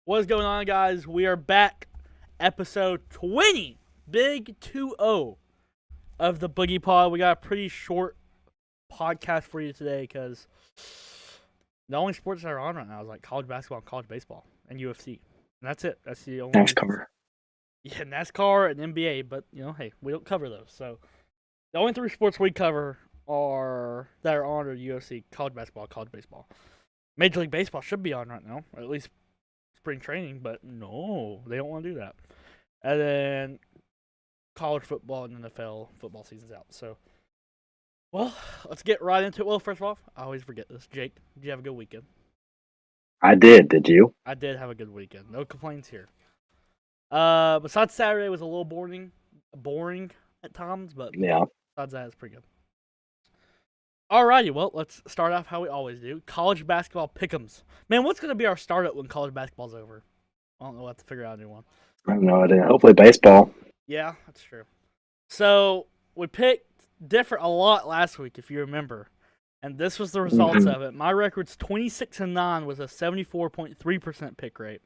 What's going on, guys? We are back, episode 20, big 2-0 of the BoogiePod. We got a pretty short podcast for you today because the only sports that are on right now is like college basketball and college baseball and UFC. And that's it. That's the only NASCAR. Yeah, NASCAR and NBA, but hey, we don't cover those. So the only three sports we cover that are on are UFC, college basketball, college baseball. Major League Baseball should be on right now, or at least spring training, but no, they don't want to do that. And then college football and NFL football season's out. So, well, let's get right into it. Well, first of all, I always forget this. Jake, did you have a good weekend? I did. Did you? I did have a good weekend. No complaints here. Besides Saturday was a little boring at times, but Yeah. besides that, it's pretty good. Alrighty, well, let's start off how we always do. College basketball pick'ems. Man, what's going to be our startup when college basketball's over? I don't know. We'll have to figure out a new one. I have no idea. Hopefully baseball. Yeah, that's true. So, we picked a lot last week, if you remember. And this was the results of it. My record's 26-9 with a 74.3% pick rate.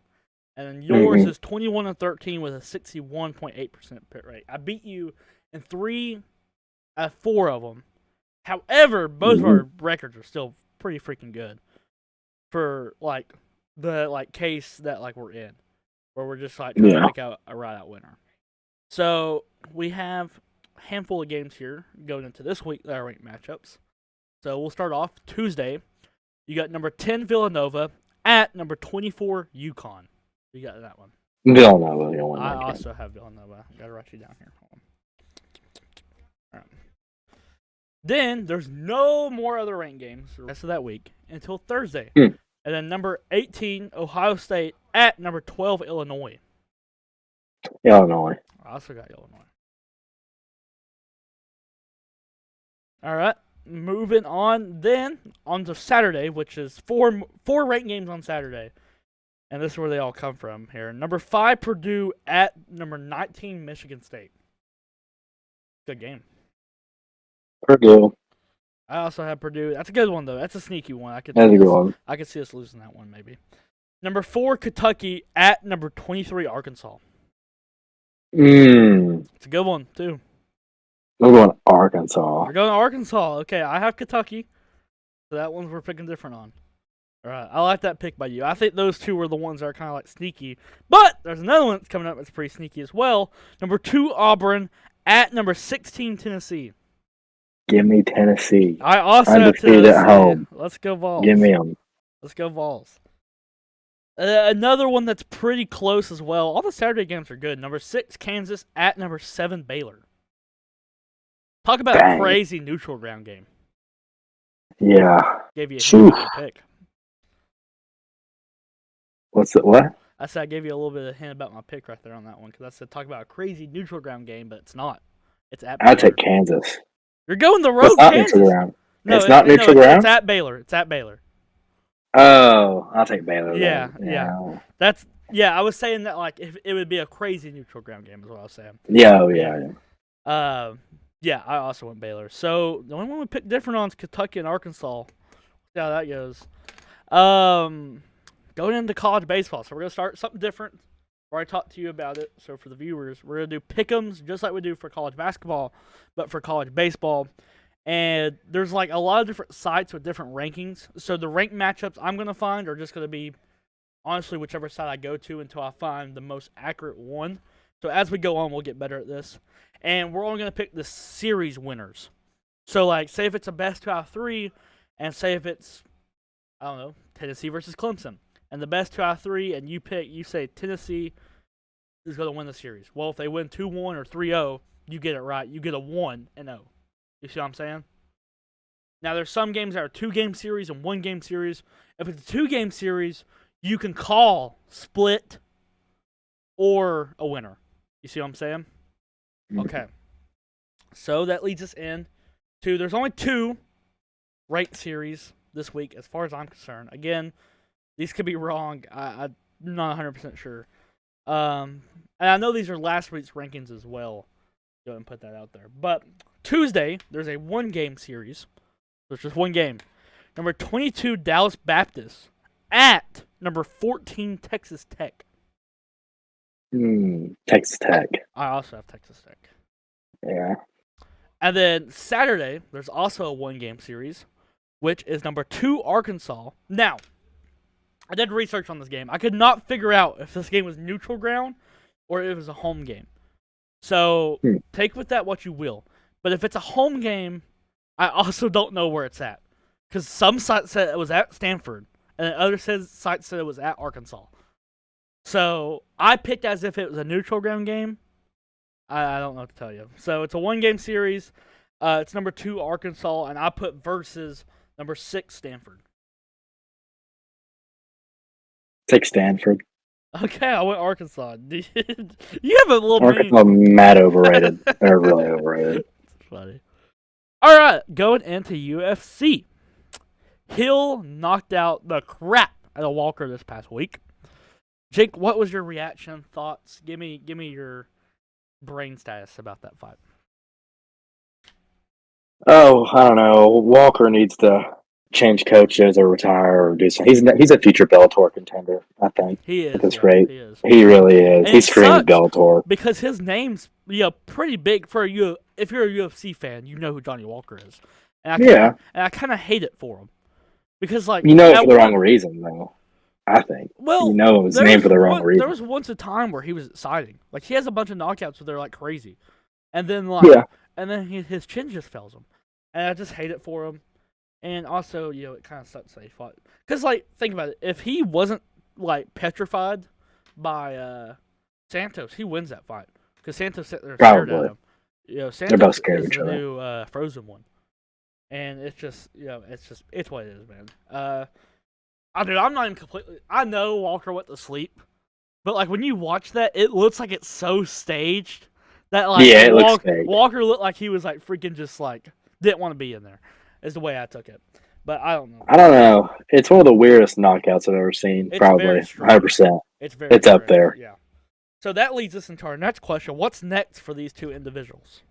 And then yours is 21-13 with a 61.8% pick rate. I beat you in 3 out of 4 of them. However, both of our records are still pretty freaking good for the case that we're in, where we're just trying to pick out a right-out winner. So we have a handful of games here going into this week that are ranked matchups. So we'll start off Tuesday. You got number 10 Villanova at number 24 UConn. You got that one. Villanova. I also have Villanova. Got to write you down here. Hold on. All right. Then there's no more other ranked games the rest of that week until Thursday. And then number 18, Ohio State at number 12, Illinois. Illinois. I also got Illinois. All right. Moving on then on to Saturday, which is four ranked games on Saturday. And this is where they all come from here. Number 5, Purdue at number 19, Michigan State. Good game. Purdue. I also have Purdue. That's a good one, though. That's a sneaky one. That's a good one. I could see us losing that one, maybe. Number 4, Kentucky at number 23, Arkansas. It's a good one, too. We're going to Arkansas. We're going to Arkansas. Okay, I have Kentucky. So that one's we're picking different on. All right, I like that pick by you. I think those two were the ones that are kind of like sneaky. But there's another one that's coming up that's pretty sneaky as well. Number 2, Auburn at number 16, Tennessee. Give me Tennessee. I also have Tennessee at home. Let's go Vols. Give me them. Let's go Vols. Another one that's pretty close as well. All the Saturday games are good. Number 6, Kansas at number 7, Baylor. Talk about a crazy neutral ground game. Yeah. Gave you a pick. What? I said I gave you a little bit of a hint about my pick right there on that one because I said talk about a crazy neutral ground game, but it's not. It's at Baylor. I'll take Kansas. You're going the road, Kansas. Neutral ground. No, it's not neutral ground? It's at Baylor. It's at Baylor. Oh, I'll take Baylor. Yeah. I was saying that if it would be a crazy neutral ground game is what I was saying. Yeah. I also went Baylor. So the only one we picked different on is Kentucky and Arkansas. See how that goes. Going into college baseball. So we're going to start something different. Where I talked to you about it. So for the viewers, we're going to do pick'ems just like we do for college basketball, but for college baseball. And there's a lot of different sites with different rankings. So the ranked matchups I'm going to find are just going to be, honestly, whichever site I go to until I find the most accurate one. So as we go on, we'll get better at this. And we're only going to pick the series winners. So, say if it's a best 2 out of 3, and say if it's, I don't know, Tennessee versus Clemson. And the best 2 out of 3, and you say Tennessee is going to win the series. Well, if they win 2-1 or 3-0, you get it right. You get a 1-0. You see what I'm saying? Now, there's some games that are 2-game series and 1-game series. If it's a 2-game series, you can call split or a winner. You see what I'm saying? Okay. So that leads us in to there's only 2 ranked series this week as far as I'm concerned. Again, these could be wrong. I'm not 100% sure. And I know these are last week's rankings as well. Go ahead and put that out there. But Tuesday, there's a 1-game series. So it's just 1 game. Number 22, Dallas Baptist at number 14 Texas Tech. Texas Tech. I also have Texas Tech. Yeah. And then Saturday, there's also a one-game series, which is number 2 Arkansas. Now, I did research on this game. I could not figure out if this game was neutral ground or if it was a home game. So take with that what you will. But if it's a home game, I also don't know where it's at. Because some sites said it was at Stanford, and other sites said it was at Arkansas. So I picked as if it was a neutral ground game. I don't know what to tell you. So it's a one-game series. It's number 2 Arkansas, and I put versus number 6 Stanford. Take Stanford. Okay, I went Arkansas. You have a little Arkansas mad overrated. They're really overrated. That's funny. All right, going into UFC. Hill knocked out the crap out of Walker this past week. Jake, what was your reaction, thoughts? Give me your brain status about that fight. Oh, I don't know. Walker needs to change coaches or retire or do something. He's a future Bellator contender, I think. He is. At this rate. He is. He really is. And He screams Bellator. Because his name's pretty big for you. If you're a UFC fan, you know who Johnny Walker is. And I kind of hate it for him. Because, like... You know it for the wrong reason, though. I think. Well, you know his name for the wrong reason. There was once a time where he was exciting. Like, he has a bunch of knockouts where they're, like, crazy. And then, his chin just fails him. And I just hate it for him. And also, it kind of sucks that he fought. Because, like, think about it. If he wasn't, like, petrified by Santos, he wins that fight. Because Santos sat there and stared at him. Santos they're both scared of is each the other. new Frozen one. And it's just, it's what it is, man. I'm not even completely... I know Walker went to sleep. But, like, when you watch that, it looks like it's so staged. That, like, it looks staged. Walker looked like he was, like, freaking just, like, didn't want to be in there. Is the way I took it. But I don't know. I don't know. It's one of the weirdest knockouts I've ever seen. It's probably 100%. It's up there. Yeah. So that leads us into our next question. What's next for these two individuals?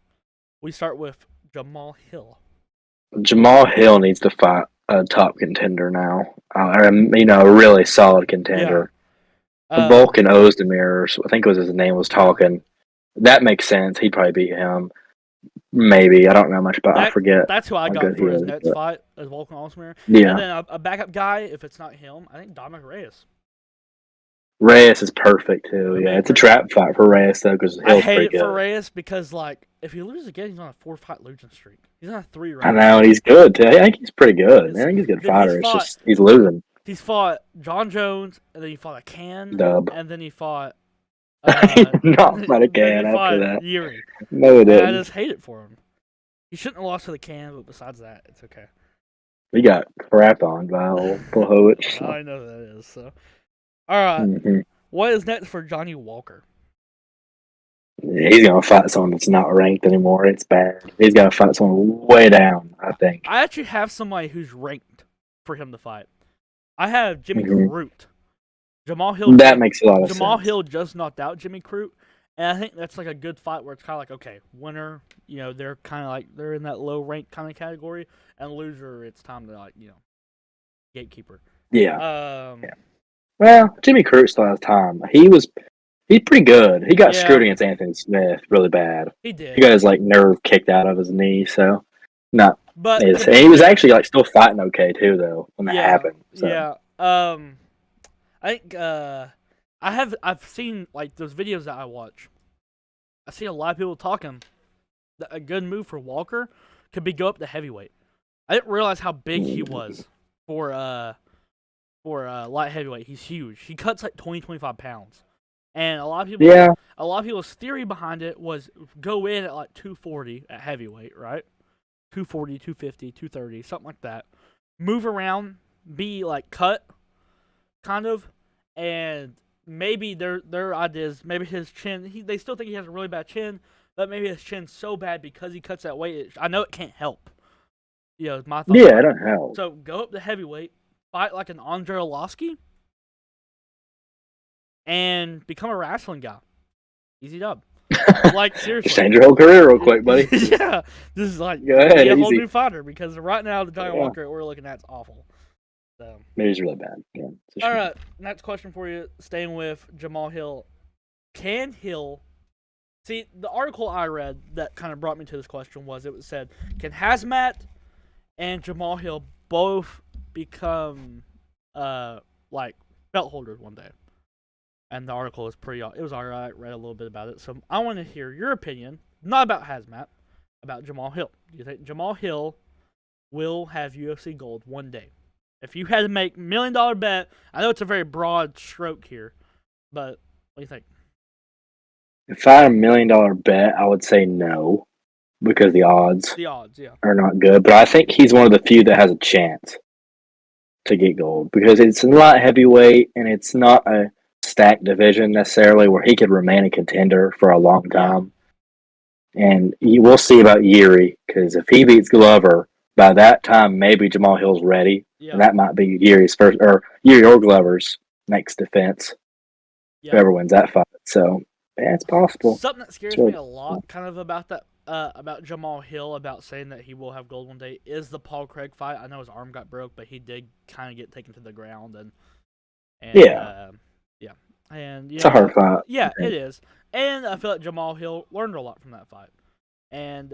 We start with Jamal Hill. Jamal Hill needs to fight a top contender now. A really solid contender. Yeah. Volkan Ozdemir, I think it was his name, was talking. That makes sense. He'd probably beat him. Maybe. I don't know much about it. I forget. That's who I got for his next fight, as Volkan Ozdemir. Yeah. And then a backup guy, if it's not him, I think Dominic Reyes. Reyes is perfect, too. Yeah, it's a trap fight for Reyes, though, because Hill's pretty good. I hate it for Reyes because, like, if he loses again, he's on a 4-fight losing streak. He's on a 3 right I know, and he's good, too. I think he's pretty good. I think he's a good fighter. It's just he's losing. He's fought John Jones, and then he fought a Can. Dub. And then he fought... Not fought a Can after that. Yuri. No, he didn't. I just hate it for him. He shouldn't have lost to the Can, but besides that, it's okay. We got crap on by old Blachowicz. I know that is, so... Alright. Mm-hmm. What is next for Johnny Walker? Yeah, he's going to fight someone that's not ranked anymore. It's bad. He's got to fight someone way down, I think. I actually have somebody who's ranked for him to fight. I have Jimmy Crute. Jamal Hill. That makes a lot of sense. Jamal Hill just knocked out Jimmy Crute, and I think that's like a good fight where it's kind of like, okay, winner, they're kind of like they're in that low rank kind of category, and loser, it's time to gatekeeper. Yeah. Well, Jimmy Crute still has time. He's pretty good. He got screwed against Anthony Smith really bad. He did. He got his nerve kicked out of his knee, so not. But he was actually still fighting okay too, though, when that happened. So. Yeah. I think I've seen those videos that I watch. I see a lot of people talking that a good move for Walker could be go up to heavyweight. I didn't realize how big he was for light heavyweight. He's huge. He cuts 20-25 pounds. And a lot of people's theory behind it was go in at 240 at heavyweight, right? 240, 250, 230, something like that. Move around, be cut, kind of, and maybe their ideas, maybe his chin, they still think he has a really bad chin, but maybe his chin's so bad because he cuts that weight. I know it can't help. My thought. Yeah, it don't help. So go up to heavyweight, fight like an Andre Arlovski, and become a wrestling guy. Easy dub. Seriously. Change your whole career real quick, buddy. Yeah. This is go ahead, be a whole easy. new fighter because right now the Johnny Walker that we're looking at is awful. So. Maybe he's really bad. Yeah. All right, next question for you. Staying with Jamal Hill. Can Hill... See, the article I read that kind of brought me to this question was, it said, can Hazmat and Jamal Hill both become, like, belt holders one day? And the article was it was alright, read a little bit about it. So I want to hear your opinion, not about Hazmat, about Jamal Hill. Do you think Jamal Hill will have UFC gold one day? If you had to make $1 million bet, I know it's a very broad stroke here, but what do you think? If I had $1 million bet, I would say no, because the odds are not good. But I think he's one of the few that has a chance to get gold, because it's a light heavyweight and it's not a stacked division necessarily where he could remain a contender for a long time. And we'll see about Yuri, because if he beats Glover, by that time maybe Jamal Hill's ready. Yeah. And that might be Yuri's first, or Yuri or Glover's next defense. Yeah. Whoever wins that fight. So yeah, it's possible. Something that scares me a lot, kind of about that, about Jamal Hill, about saying that he will have gold one day, is the Paul Craig fight. I know his arm got broke, but he did kind of get taken to the ground, and and it's a hard fight. Yeah, it is, and I feel like Jamal Hill learned a lot from that fight. And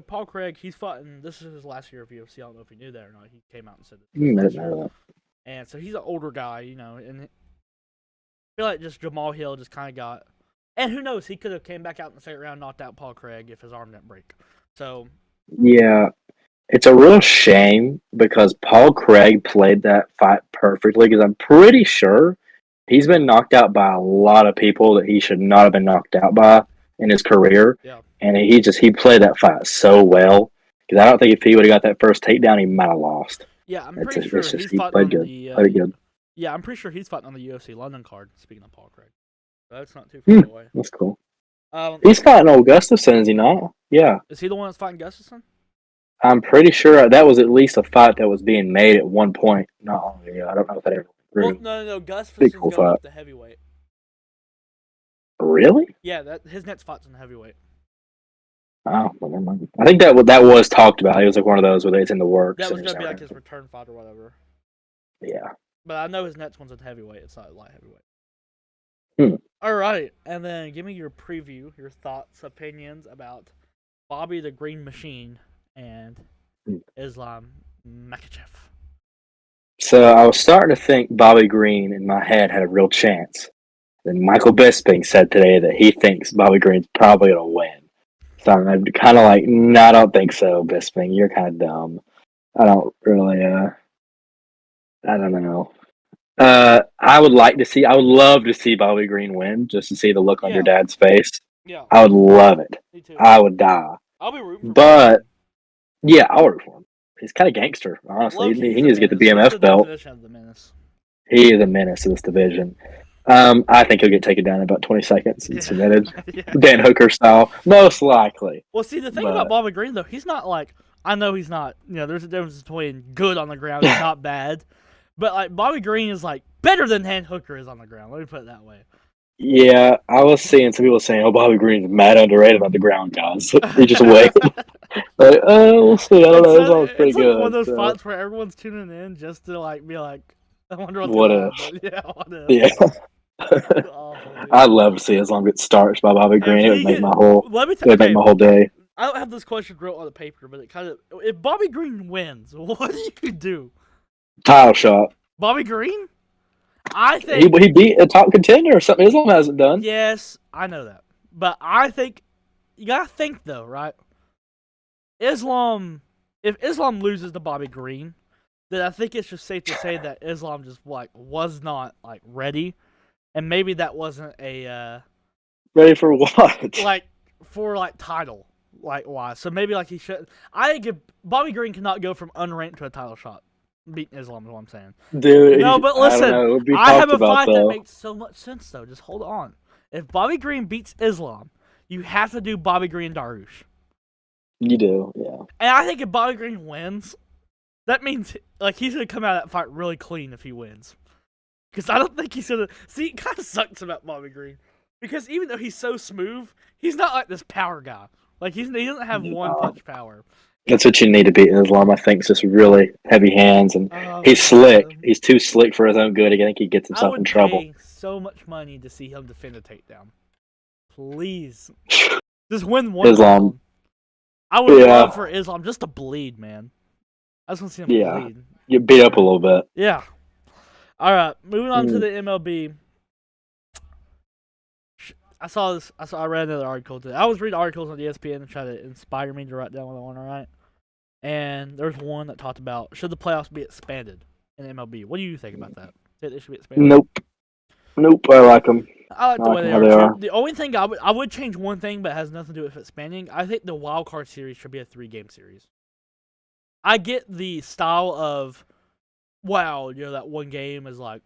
Paul Craig, he's fought, and this is his last year of UFC. I don't know if he knew that or not. He came out and said it. And so he's an older guy, and I feel like just Jamal Hill just kind of got, and who knows, he could have came back out in the second round, knocked out Paul Craig if his arm didn't break. So yeah, it's a real shame, because Paul Craig played that fight perfectly, because I'm pretty sure he's been knocked out by a lot of people that he should not have been knocked out by in his career. Yeah. And he played that fight so well, because I don't think if he would have got that first takedown, he might have lost. Yeah, I'm pretty sure he's fighting on the yeah, I'm pretty sure he's fighting on the UFC London card. Speaking of Paul Craig, so that's not too far away. That's cool. He's fighting old Gustafsson, is he not? Yeah. Is he the one that's fighting Gustafsson? I'm pretty sure that was at least a fight that was being made at one point. No, yeah, I don't know if that ever. Well, no, Gustafsson's going up to heavyweight. Really? Yeah, his next fight's in the heavyweight. Oh, well, never mind. I think that was talked about. It was like one of those where it's in the works. That was going to be like his return fight or whatever. Yeah. But I know his next one's in heavyweight. It's not light heavyweight. All right, and then give me your preview, your thoughts, opinions about Bobby the Green Machine and Islam Makhachev. So I was starting to think Bobby Green in my head had a real chance. Then Michael Bisping said today that he thinks Bobby Green's probably going to win. So I'm kind of like, no, I don't think so, Bisping. You're kind of dumb. I don't really, I don't know. I would love to see Bobby Green win, just to see the look on your dad's face. Yeah. I would love it. Me too. I would die. I'll be rooting for him. But, yeah, I'll root for him. He's kind of gangster, honestly. He needs to get the BMF belt. He is a menace to this division. I think he'll get taken down in about 20 seconds and submitted. Dan Hooker style. Most likely. Well, see, the thing about Bobby Green, though, he's not like, I know he's not, there's a difference between good on the ground and not bad. But, like, Bobby Green is, like, better than Dan Hooker is on the ground. Let me put it that way. Yeah, I was seeing some people saying, Bobby Green's mad underrated on the ground, guys. He just wait. Like, we'll see. I don't know. It was pretty good. It's one of those fights where everyone's tuning in just to, like, be like, I wonder what if. Yeah, what if. Yeah. I'd love to see Islam get starched by Bobby Green. It would make my whole day. I don't have this question wrote on the paper, but it kind of, if Bobby Green wins, what do you do? Title shot. Bobby Green? I think he beat a top contender or something Islam hasn't done. Yes, I know that. But I think you gotta think though, right? If Islam loses to Bobby Green, then I think it's just safe to say that Islam just was not ready. And maybe that wasn't a ready for what? For title. Why? So maybe he should. I think if Bobby Green cannot go from unranked to a title shot. Beating Islam is what I'm saying. Dude, no, but listen, I have a fight that makes so much sense though. Just hold on. If Bobby Green beats Islam, you have to do Bobby Green Darush. You do, yeah. And I think if Bobby Green wins, that means he's gonna come out of that fight really clean if he wins. Because I don't think he's gonna see. It kind of sucks about Bobby Green because even though he's so smooth, he's not this power guy. He doesn't have one punch power. That's what you need to beat Islam. I think it's just really heavy hands, and he's slick. He's too slick for his own good. I think he gets himself in trouble. I would pay so much money to see him defend a takedown. Please, just win one Islam. round. I would love for Islam just to bleed, man. I just want to see him bleed. Get beat up a little bit. Yeah. All right, moving on to the MLB. I read another article today. I was reading articles on ESPN and try to inspire me to write down what I want to write. And there's one that talked about, should the playoffs be expanded in MLB? What do you think about that? Think they should be expanded? Nope. I like them. I like the way they are. The only thing I would change one thing, but it has nothing to do with expanding. I think the wild card series should be a 3-game series. I get the style of, wow, that one game is like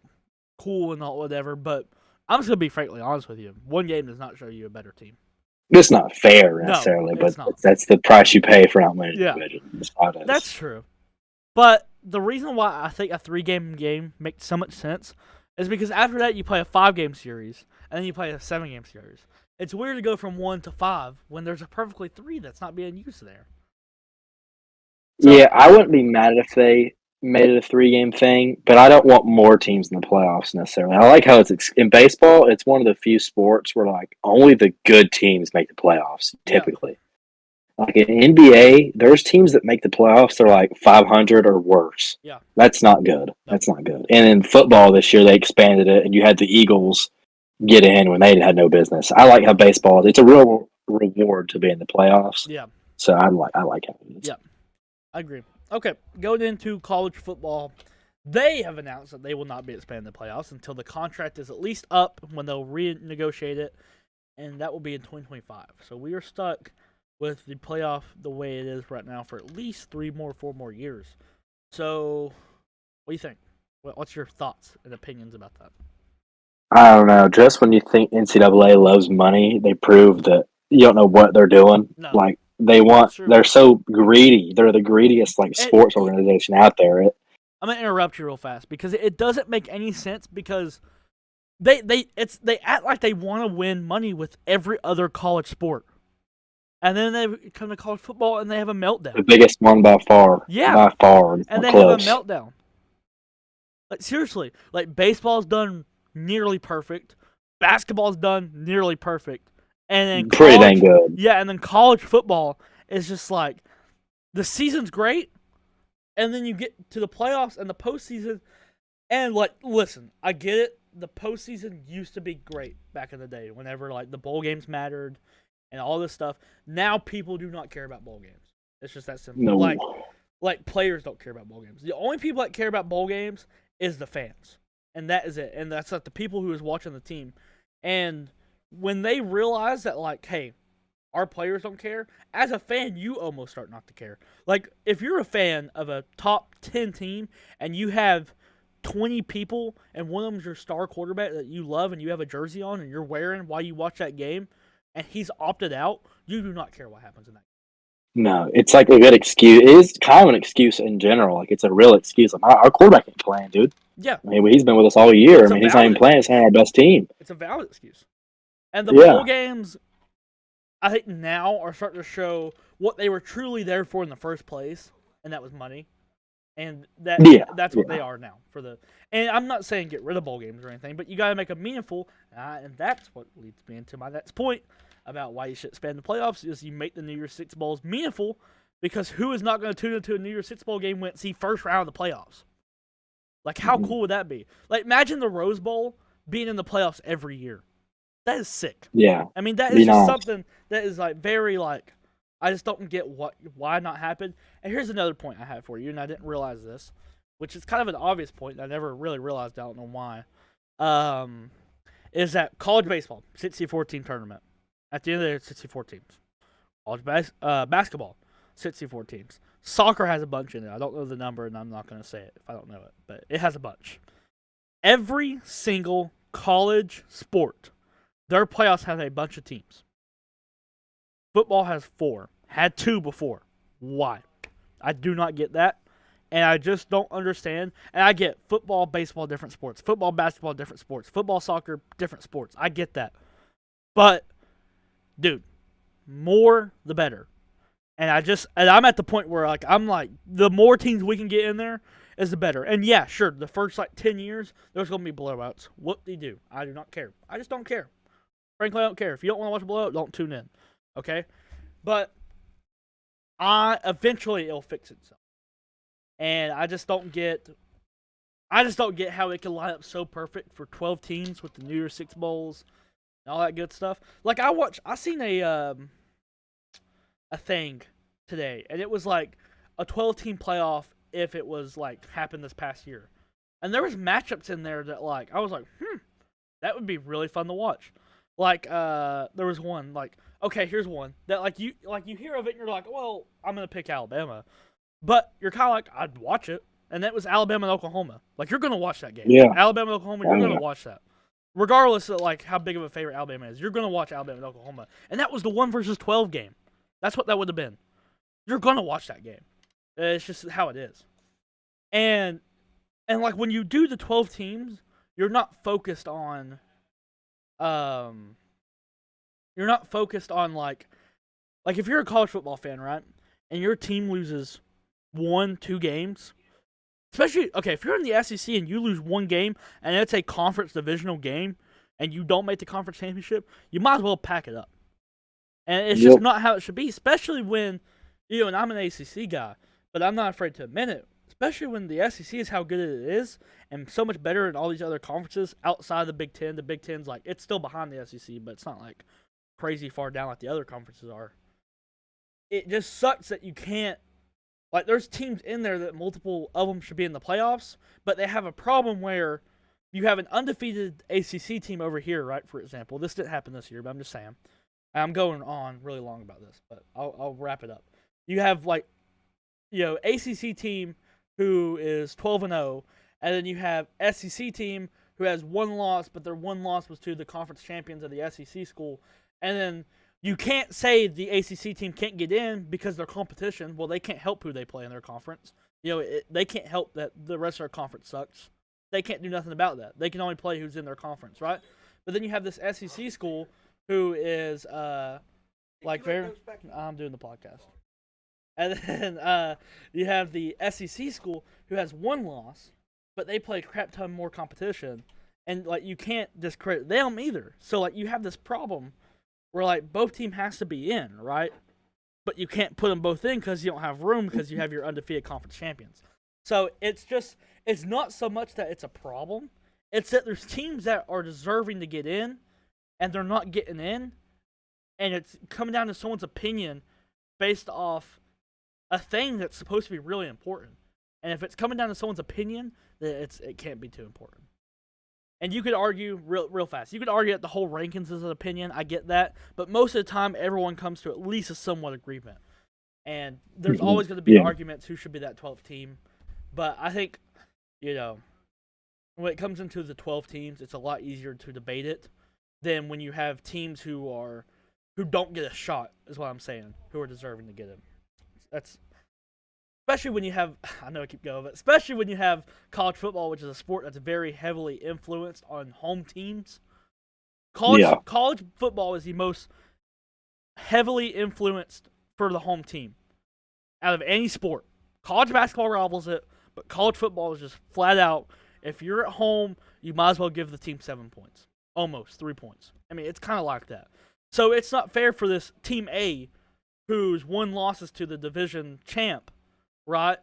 cool and all whatever, but I'm just gonna be frankly honest with you. One game does not show you a better team. It's not fair necessarily, but that's the price you pay for not winning the division. That's true. But the reason why I think a 3-game game makes so much sense is because after that you play a 5-game series and then you play a 7-game series. It's weird to go from 1 to 5 when there's a perfectly 3 that's not being used there. So, yeah, I wouldn't be mad if they made it a 3-game thing, but I don't want more teams in the playoffs necessarily. I like how it's in baseball. It's one of the few sports where like only the good teams make the playoffs typically. Yeah. Like in NBA, there's teams that make the playoffs. They're like 500 or worse. Yeah, that's not good. No. That's not good. And in football this year, they expanded it, and you had the Eagles get in when they had no business. I like how baseball. It's a real reward to be in the playoffs. Yeah. So I like how it is. Yeah, I agree. Okay, going into college football, they have announced that they will not be expanding the playoffs until the contract is at least up when they'll renegotiate it, and that will be in 2025. So we are stuck with the playoff the way it is right now for at least 4 more years. So what do you think? What's your thoughts and opinions about that? I don't know. Just when you think NCAA loves money, they prove that you don't know what they're doing. No. Like, they're so greedy. They're the greediest sports organization out there. I'm gonna interrupt you real fast because it doesn't make any sense because they act like they want to win money with every other college sport, and then they come to college football and they have a meltdown. The biggest one by far. Yeah, by far. And they have a meltdown. Like seriously, like baseball's done nearly perfect, basketball's done nearly perfect. And then pretty dang good. Yeah, and then college football is just like the season's great, and then you get to the playoffs and the postseason, and listen, I get it. The postseason used to be great back in the day, whenever the bowl games mattered and all this stuff. Now people do not care about bowl games. It's just that simple. No. Like players don't care about bowl games. The only people that care about bowl games is the fans, and that is it. And that's the people who is watching the team, and when they realize that, hey, our players don't care, as a fan, you almost start not to care. Like, if you're a fan of a top 10 team and you have 20 people and one of them's your star quarterback that you love and you have a jersey on and you're wearing while you watch that game and he's opted out, you do not care what happens in that game. No, it's like a good excuse. It is kind of an excuse in general. Like, it's a real excuse. Like, our quarterback ain't playing, dude. Yeah. I mean, he's been with us all year. He's not even playing. It's not our best team. It's a valid excuse. And the bowl games, I think now are starting to show what they were truly there for in the first place, and that was money. And that's what they are now. And I'm not saying get rid of bowl games or anything, but you got to make them meaningful, and that's what leads me into my next point about why you should expand the playoffs, is you make the New Year's Six Bowls meaningful, because who is not going to tune into a New Year's Six Bowl game when see first round of the playoffs? Like, how cool would that be? Like, imagine the Rose Bowl being in the playoffs every year. That is sick. Yeah. I mean, that is just something that is very I just don't get why not happen. And here's another point I have for you, and I didn't realize this, which is kind of an obvious point that I never really realized. I don't know why. Is that college baseball, 64-team tournament. At the end of the day, it's 64 teams. College basketball, 64 teams. Soccer has a bunch in it. I don't know the number, and I'm not going to say it if I don't know it, but it has a bunch. Every single college sport, their playoffs have a bunch of teams. Football has 4. Had 2 before. Why? I do not get that. And I just don't understand. And I get football, baseball, different sports. Football, basketball, different sports. Football, soccer, different sports. I get that. But, dude, more the better. And I'm at the point where I'm like, the more teams we can get in there is the better. And yeah, sure, the first 10 years there's gonna be blowouts. Whoop-de-doo. I do not care. I just don't care. Frankly, I don't care. If you don't want to watch a blowout, don't tune in. Okay? But eventually it'll fix itself. And I just don't get how it can line up so perfect for 12 teams with the New Year's Six Bowls and all that good stuff. Like I seen a thing today, and it was like a 12-team playoff if it was happened this past year. And there was matchups in there that I was like, that would be really fun to watch. There was one okay, here's one that you hear of it and you're like, well, I'm gonna pick Alabama, but you're kind of like, I'd watch it. And that was Alabama and Oklahoma. You're going to watch that game. Yeah. Alabama and Oklahoma, you're going to watch that. Regardless of, how big of a favorite Alabama is. You're going to watch Alabama and Oklahoma. And that was the 1 versus 12 game. That's what that would have been. You're going to watch that game. It's just how it is. And when you do the 12 teams, you're not focused on, if you're a college football fan, right? And your team loses 1-2 games. Especially, okay, if you're in the SEC and you lose 1 game and it's a conference divisional game and you don't make the conference championship, you might as well pack it up. And it's just not how it should be, especially when, and I'm an ACC guy, but I'm not afraid to admit it, especially when the SEC is how good it is and so much better in all these other conferences outside of the Big Ten. The Big Ten's it's still behind the SEC, but it's not crazy far down like the other conferences are. It just sucks that you can't. There's teams in there that multiple of them should be in the playoffs, but they have a problem where you have an undefeated ACC team over here, right? For example, this didn't happen this year, but I'm just saying. I'm going on really long about this, but I'll wrap it up. You have ACC team who is 12-0, and then you have SEC team who has 1 loss, but their 1 loss was to the conference champions of the SEC school, and then you can't say the ACC team can't get in because they're competition. Well, they can't help who they play in their conference. They can't help that the rest of their conference sucks. They can't do nothing about that. They can only play who's in their conference, right? But then you have this SEC school who is I'm doing the podcast. And then you have the SEC school who has 1 loss, but they play a crap ton more competition, and you can't discredit them either. So you have this problem where both team has to be in, right? But you can't put them both in because you don't have room because you have your undefeated conference champions. So it's not so much that it's a problem. It's that there's teams that are deserving to get in and they're not getting in. And it's coming down to someone's opinion based off a thing that's supposed to be really important. And if it's coming down to someone's opinion, then it can't be too important. And you could argue real fast. You could argue that the whole rankings is an opinion. I get that. But most of the time, everyone comes to at least a somewhat agreement. And there's always going to be arguments who should be that 12th team. But I think, when it comes into the 12 teams, it's a lot easier to debate it than when you have teams who don't get a shot, is what I'm saying, who are deserving to get it. That's especially when you have, I know I keep going, but especially when you have college football, which is a sport that's very heavily influenced on home teams. College football is the most heavily influenced for the home team out of any sport. College basketball rivals it, but college football is just flat out, if you're at home, you might as well give the team 7 points. Almost 3 points. I mean, it's kind of like that. So it's not fair for this Team A, whose 1 losses to the division champ, right,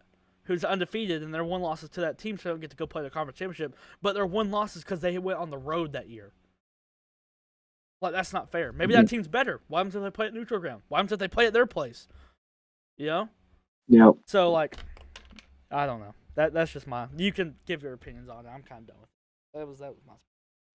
who's undefeated, and their 1 losses to that team, so they don't get to go play the conference championship, but their 1 losses because they went on the road that year. That's not fair. Maybe that team's better. Why don't they play at neutral ground? Why don't they play at their place? Yeah. So, I don't know. That's just my. You can give your opinions on it. I'm kind of done with it. That was my.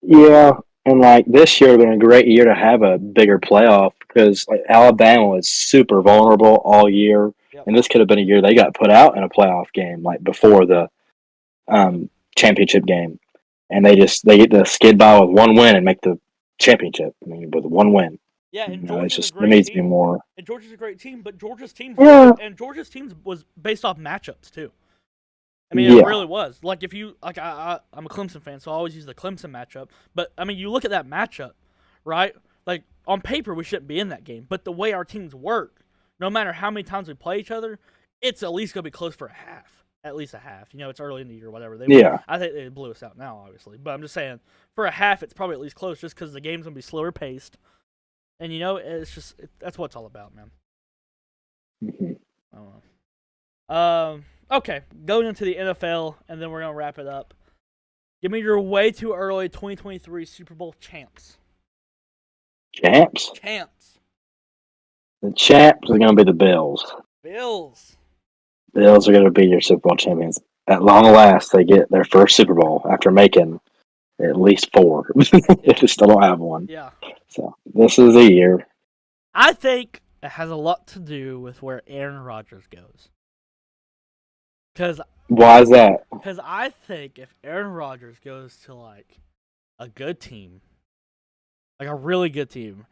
Yeah, and this year would have been a great year to have a bigger playoff because Alabama was super vulnerable all year, and this could have been a year they got put out in a playoff game before the championship game, and they get to skid by with 1 win and make the championship. I mean, with 1 win. Yeah, and Georgia's there needs to be more. And Georgia's a great team, but Georgia's team was based off matchups too. I mean, it really was. If you I'm a Clemson fan, so I always use the Clemson matchup. But I mean, you look at that matchup, right? On paper, we shouldn't be in that game, but the way our teams work, no matter how many times we play each other, it's at least gonna be close for a half. At least a half. It's early in the year, or whatever. I think they blew us out now, obviously, but I'm just saying for a half, it's probably at least close, just because the game's gonna be slower paced, and it's just that's what it's all about, man. Mm-hmm. I don't know. Okay, going into the NFL, and then we're gonna wrap it up. Give me your way too early 2023 Super Bowl champs. Champs. The champs are gonna be the Bills. Bills are going to be your Super Bowl champions. At long last, they get their first Super Bowl after making at least 4. They just still don't have one. Yeah. So this is the year. I think it has a lot to do with where Aaron Rodgers goes. Why is that? Because I think if Aaron Rodgers goes to like a good team, like a really good team,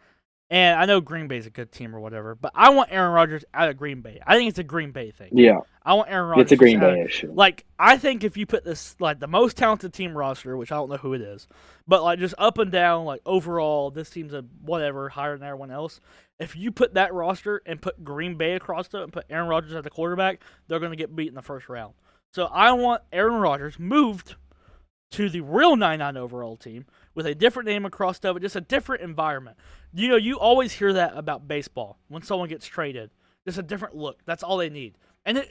and I know Green Bay's a good team or whatever, but I want Aaron Rodgers out of Green Bay. I think it's a Green Bay thing. Yeah. I want Aaron Rodgers. It's a Green Bay issue. Like, I think if you put this, like, the most talented team roster, which I don't know who it is, but, like, just up and down, like, overall, this team's a whatever, higher than everyone else. If you put that roster and put Green Bay across it and put Aaron Rodgers at the quarterback, they're going to get beat in the first round. So I want Aaron Rodgers moved to the real 99 overall team with a different name across of it, just a different environment. You always hear that about baseball when someone gets traded. Just a different look. That's all they need. And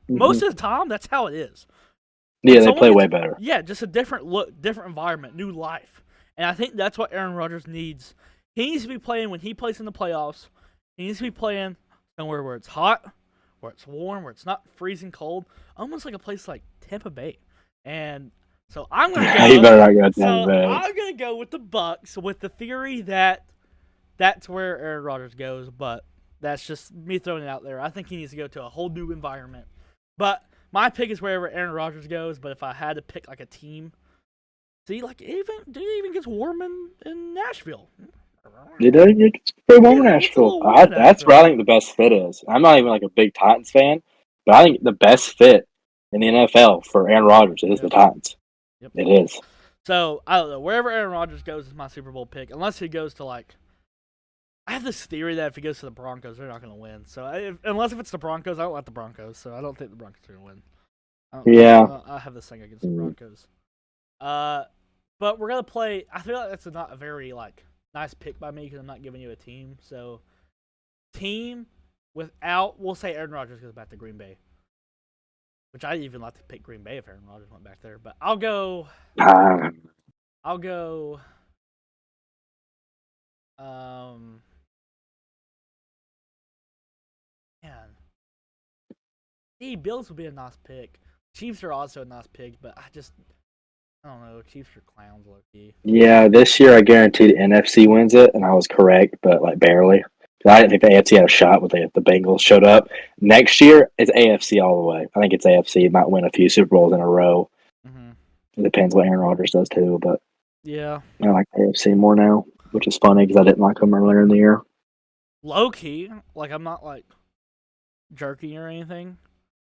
most of the time, that's how it is. Yeah, they play way better. Yeah, just a different look, different environment, new life. And I think that's what Aaron Rodgers needs. He needs to be playing when he plays in the playoffs. He needs to be playing somewhere where it's hot, where it's warm, where it's not freezing cold. Almost like a place like Tampa Bay. And so I'm going to go. You better not go to Tampa Bay. I'm going to go with the Bucs with the theory that that's where Aaron Rodgers goes, but that's just me throwing it out there. I think he needs to go to a whole new environment. But my pick is wherever Aaron Rodgers goes, but if I had to pick like a team, see, like, it even gets warm in Nashville. It gets pretty warm in Nashville. That's where I think the best fit is. I'm not even like a big Titans fan, but I think the best fit in the NFL for Aaron Rodgers is the Titans. Yep. It is. So, I don't know. Wherever Aaron Rodgers goes is my Super Bowl pick, unless he goes to, like, I have this theory that if he goes to the Broncos, they're not going to win. So, unless if it's the Broncos, I don't like the Broncos. So, I don't think the Broncos are going to win. I have this thing against the Broncos. But we're going to play. I feel like that's not a very, like, nice pick by me because I'm not giving you a team. So, team without, we'll say Aaron Rodgers goes back to Green Bay. Which I'd even like to pick Green Bay if Aaron Rodgers went back there. But I'll go. Man. Bills would be a nice pick. Chiefs are also a nice pick, but I don't know. Chiefs are clowns, low-key. Yeah, this year I guaranteed NFC wins it, and I was correct, but like barely. I didn't think the AFC had a shot when the Bengals showed up. Next year, it's AFC all the way. I think it's AFC. It might win a few Super Bowls in a row. Mm-hmm. It depends what Aaron Rodgers does, too. But yeah, I like AFC more now, which is funny because I didn't like them earlier in the year. Low-key, like, I'm not, like, jerky or anything,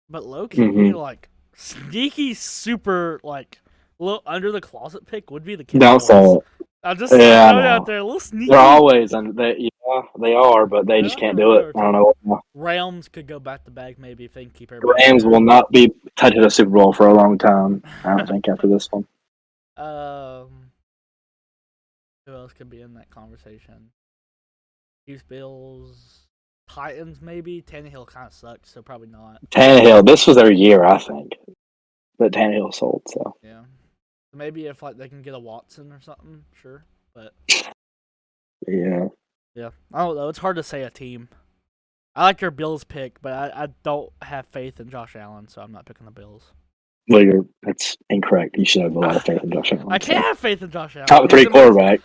but low-key, like, sneaky, super, like, little under-the-closet pick would be the Cowboys. Don't say it. I'll just throw it out there. A little sneaky. They're always, and they are, but they just can't do it. I don't know. Rams could go back to back maybe if they can keep everybody. Rams will not be touching a Super Bowl for a long time, I don't think, after this one. Who else could be in that conversation? Chiefs, Bills, Titans maybe. Tannehill kind of sucked, so probably not. Tannehill, this was their year, I think. But Tannehill sold, so. Yeah. Maybe if like they can get a Watson or something, sure. But yeah, I don't know. It's hard to say a team. I like your Bills pick, but I don't have faith in Josh Allen, so I'm not picking the Bills. Well, that's incorrect. You should have a lot of faith in Josh Allen. I can't have faith in Josh Allen. Top three quarterback.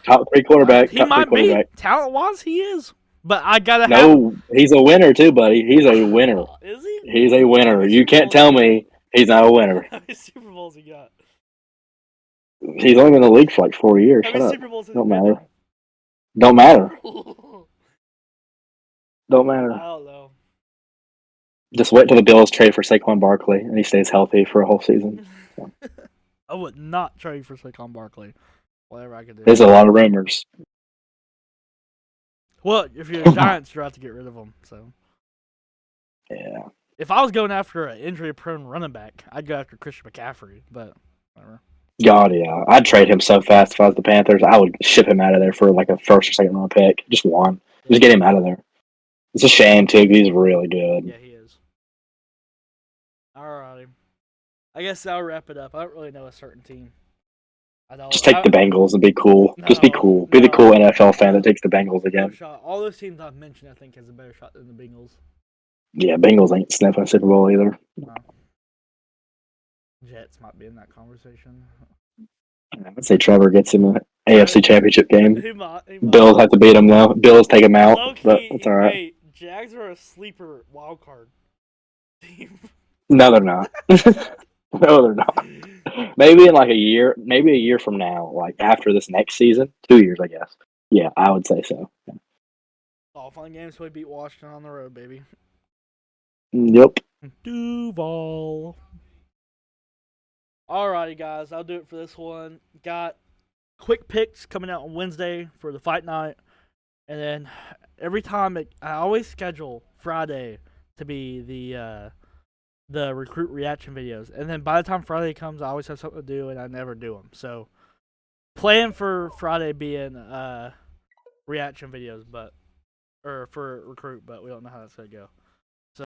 He might be talent-wise. He is, but I gotta. No, he's a winner too, buddy. He's a winner. Is he? He's a winner. You can't tell me he's not a winner. How many Super Bowls he got? He's only been in the league for like 4 years. Shut up. Don't matter. Don't matter. Don't matter. I don't know. Just wait till the Bills trade for Saquon Barkley and he stays healthy for a whole season. So. I would not trade for Saquon Barkley. Whatever I could do. There's a lot of rumors. Well, if you're the Giants, you're out to get rid of him. So. Yeah. If I was going after an injury-prone running back, I'd go after Christian McCaffrey, but whatever. God, yeah. I'd trade him so fast if I was the Panthers. I would ship him out of there for like a first or second round pick. Just one. Just get him out of there. It's a shame, too, because he's really good. Yeah, he is. Alrighty. I guess I'll wrap it up. I don't really know a certain team. Just take the Bengals and be cool. No, Just be cool. Be the cool NFL fan that takes the Bengals again. No shot. All those teams I've mentioned, I think, has a better shot than the Bengals. Yeah, Bengals ain't sniffing a Super Bowl either. No. Jets might be in that conversation. I'd say Trevor gets him an AFC Championship game. He might. Bills have to beat him, though. Bills take him out, but it's all right. Hey, Jags are a sleeper wild card team. No, they're not. No, they're not. Maybe in like a year from now, like after this next season, 2 years, I guess. Yeah, I would say so. All fun games, so we beat Washington on the road, baby. Yep. Duval. Alrighty, guys, I'll do it for this one. Got quick picks coming out on Wednesday for the fight night, and then every time I always schedule Friday to be the recruit reaction videos, and then by the time Friday comes, I always have something to do, and I never do them. So, plan for Friday being reaction videos, or for recruit, but we don't know how that's gonna go.